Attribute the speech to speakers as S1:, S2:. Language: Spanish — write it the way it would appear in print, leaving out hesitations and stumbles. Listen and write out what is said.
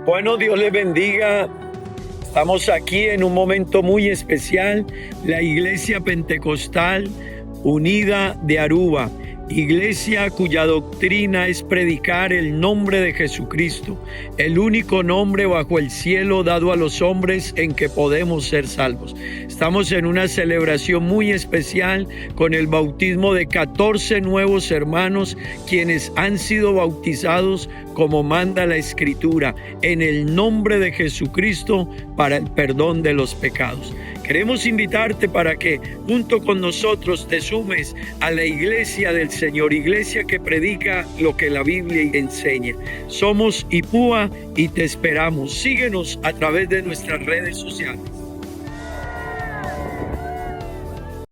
S1: Bueno, Dios les bendiga. Estamos aquí en un momento muy especial. La iglesia pentecostal unida de Aruba. Iglesia cuya doctrina es predicar el nombre de Jesucristo, el único nombre bajo el cielo dado a los hombres en que podemos ser salvos. Estamos en una celebración muy especial con el bautismo de 14 nuevos hermanos, quienes han sido bautizados como manda la Escritura, en el nombre de Jesucristo para el perdón de los pecados. Queremos invitarte para que junto con nosotros te sumes a la iglesia del Señor, iglesia que predica lo que la Biblia enseña. Somos IPUA y te esperamos. Síguenos a través de nuestras redes sociales.